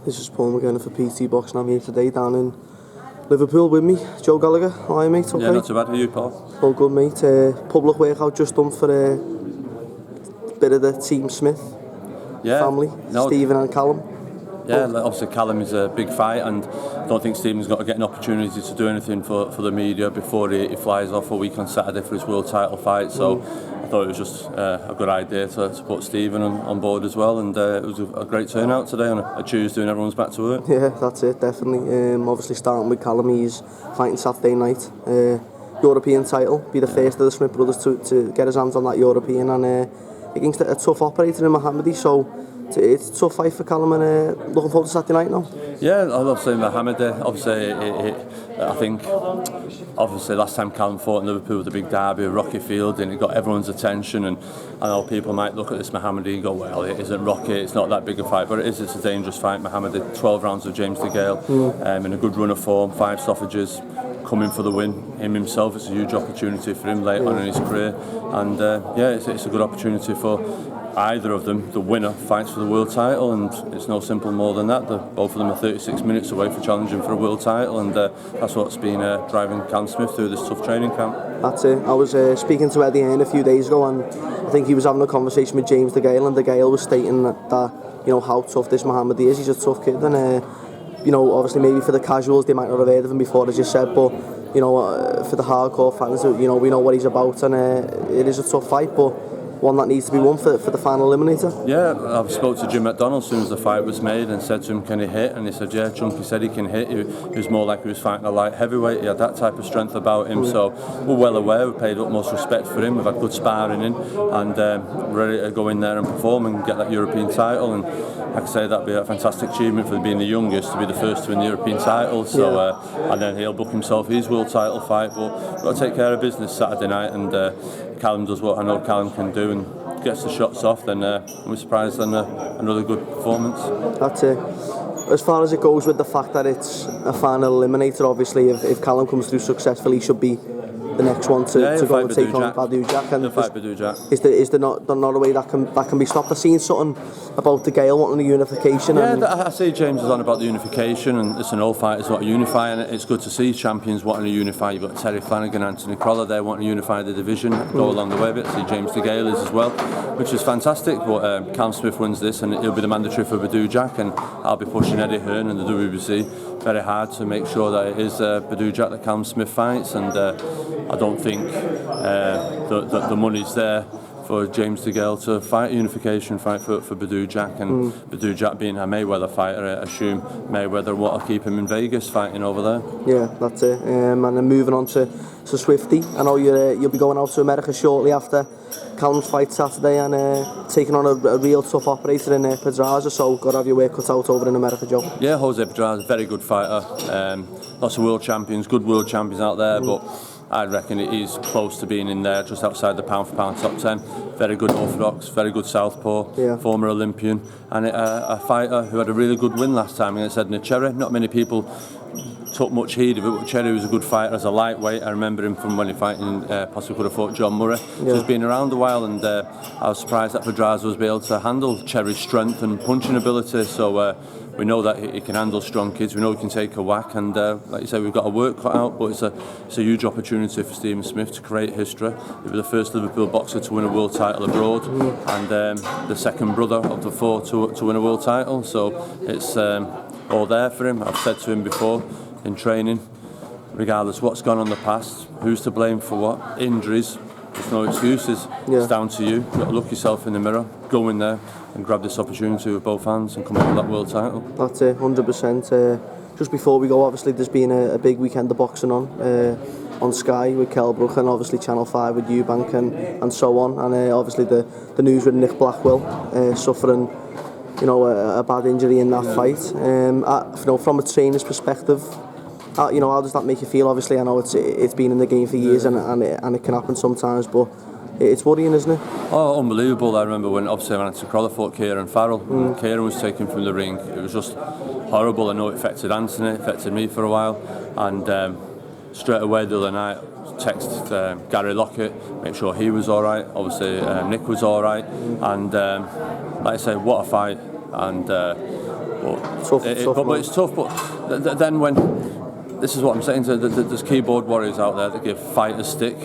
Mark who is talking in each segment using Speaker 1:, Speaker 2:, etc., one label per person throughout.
Speaker 1: This is Paul McGinnis for PT Boxing. I'm here today down in Liverpool with me, Joe Gallagher. How are you, mate? Okay?
Speaker 2: Yeah, not too bad. How are you, Paul?
Speaker 1: All good, mate. Public workout just done for a bit of the Team Smith family, Stephen and Callum.
Speaker 2: Yeah, obviously Callum is a big fight, and I don't think Stephen's got to get an opportunity to do anything for the media before he flies off a week on Saturday for his world title fight. So I thought it was just a good idea to put Stephen on board as well, and it was a great turnout today on a Tuesday and everyone's back to work.
Speaker 1: Yeah, that's it, definitely. Obviously starting with Callum, he's fighting Saturday night. European title, be the first of the Smith brothers to get his hands on that European, and against a tough operator in Mohoumadi. So it's a tough fight for Callum, and looking forward to Saturday night now.
Speaker 2: Yeah, I love seeing Mohoumadi. Obviously, I think last time Callum fought in Liverpool with the big derby, Rocky Field, and it got everyone's attention. And I know people might look at this Mohoumadi and go, well, it isn't Rocky, it's not that big a fight, but it is. It's a dangerous fight. Mohoumadi, 12 rounds of James DeGale, in a good run of form, 5 stoppages, coming for the win. Himself, it's a huge opportunity for him late on in his career, and it's a good opportunity for either of them. The winner fights for the world title, and it's no simple more than that. Both of them are 36 minutes away for challenging for a world title, and that's what's been driving Callum Smith through this tough training camp.
Speaker 1: That's it. I was speaking to Eddie Hearn a few days ago, and I think he was having a conversation with James DeGale, and DeGale was stating that how tough this Mohoumadi is. He's a tough kid, and obviously maybe for the casuals they might not have heard of him before, as you said, but for the hardcore fans, we know what he's about, and it is a tough fight, but one that needs to be won for the final eliminator. Yeah,
Speaker 2: I spoke to Jim McDonald as soon as the fight was made and said to him, can he hit? And he said, yeah, Chunky said he can hit. He was more like he was fighting a light heavyweight. He had that type of strength about him, so we're well aware. We paid utmost respect for him. We've had good sparring in, and ready to go in there and perform and get that European title. And like I say, that'd be a fantastic achievement for being the youngest to be the first to win the European title. So and then he'll book himself his world title fight. But we've got to take care of business Saturday night, and Callum does what I know Callum can do and gets the shots off, then we're surprised on another good performance.
Speaker 1: That's it. As far as it goes with the fact that it's a final eliminator, obviously if Callum comes through successfully, he should be the next one to go and take on Badou Jack. And is there not a way that can be stopped? I've seen something about DeGale wanting the unification.
Speaker 2: Yeah, I see James is on about the unification, and it's an old fighters want to unify, and it's good to see champions wanting to unify. You've got Terry Flanagan, Anthony Crolla there wanting to unify the division, go along the way of it. I see James DeGale is as well, which is fantastic. But Callum Smith wins this, and he'll be the mandatory for Badou Jack, and I'll be pushing Eddie Hearn and the WBC very hard to make sure that it is Badou Jack that Callum Smith fights, and I don't think the money's there for James DeGale to fight a unification fight for Badou Jack, and Badou Jack being a Mayweather fighter, I assume Mayweather will keep him in Vegas fighting over there.
Speaker 1: Yeah, that's it. And then moving on to Swifty, I know you'll be going out to America shortly after Callum's fight Saturday, and taking on a real tough operator in Pedraza, so got to have your work cut out over in America, Joe.
Speaker 2: Yeah, Jose Pedraza, very good fighter, lots of world champions, good world champions out there, but I reckon he's close to being in there, just outside the pound for pound top 10. Very good orthodox, very good southpaw, former Olympian, and a fighter who had a really good win last time against Edna Cherry. Not many people took much heed of it, but Cherry was a good fighter as a lightweight. I remember him from when he fighting, possibly could have fought John Murray. So he's been around a while, and I was surprised that Pedraza was able to handle Cherry's strength and punching ability. So we know that he can handle strong kids. We know he can take a whack, and like you say, we've got a work cut out. But it's a huge opportunity for Stephen Smith to create history. He'll be the first Liverpool boxer to win a world title abroad, and the second brother of the 4 to win a world title. So it's all there for him. I've said to him before in training, regardless what's gone on in the past, who's to blame for what, injuries, there's no excuses. It's down to you. You've got to look yourself in the mirror, go in there and grab this opportunity with both hands and come up with that world title.
Speaker 1: That's it, 100%. Just before we go, obviously there's been a big weekend of boxing on Sky with Kelbrook, and obviously Channel 5 with Eubank and so on, and obviously the news with Nick Blackwell suffering a bad injury in that fight. From a trainer's perspective, how does that make you feel? Obviously, I know it's been in the game for years, and it can happen sometimes, but it's worrying, isn't it?
Speaker 2: Oh, unbelievable. I remember when Anthony Crolla fought Kieran Farrell. Kieran was taken from the ring. It was just horrible. I know it affected Anthony, it affected me for a while, and straight away the other night texted Gary Lockett, make sure he was alright. Obviously Nick was alright, and like I say, what a fight, and But it's tough. But then when this is what I'm saying, there's keyboard warriors out there that give fighters stick,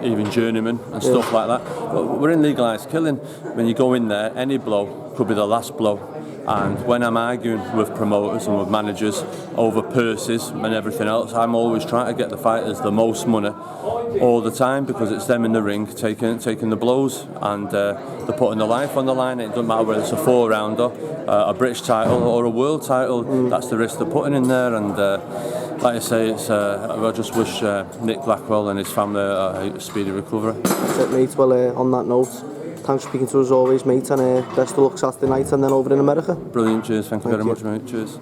Speaker 2: even journeymen and stuff like that. But we're in legalised killing. When you go in there, any blow could be the last blow. And when I'm arguing with promoters and with managers over purses and everything else, I'm always trying to get the fighters the most money all the time, because it's them in the ring taking the blows, and they're putting their life on the line. It doesn't matter whether it's a 4-rounder, a British title or a world title. That's the risk they're putting in there. And like I say, I just wish Nick Blackwell and his family a speedy recovery.
Speaker 1: That's it, mate. Well, on that note, thanks for speaking to us as always, mate, and best of luck Saturday night and then over in America.
Speaker 2: Brilliant, cheers, thank you very much, mate, cheers.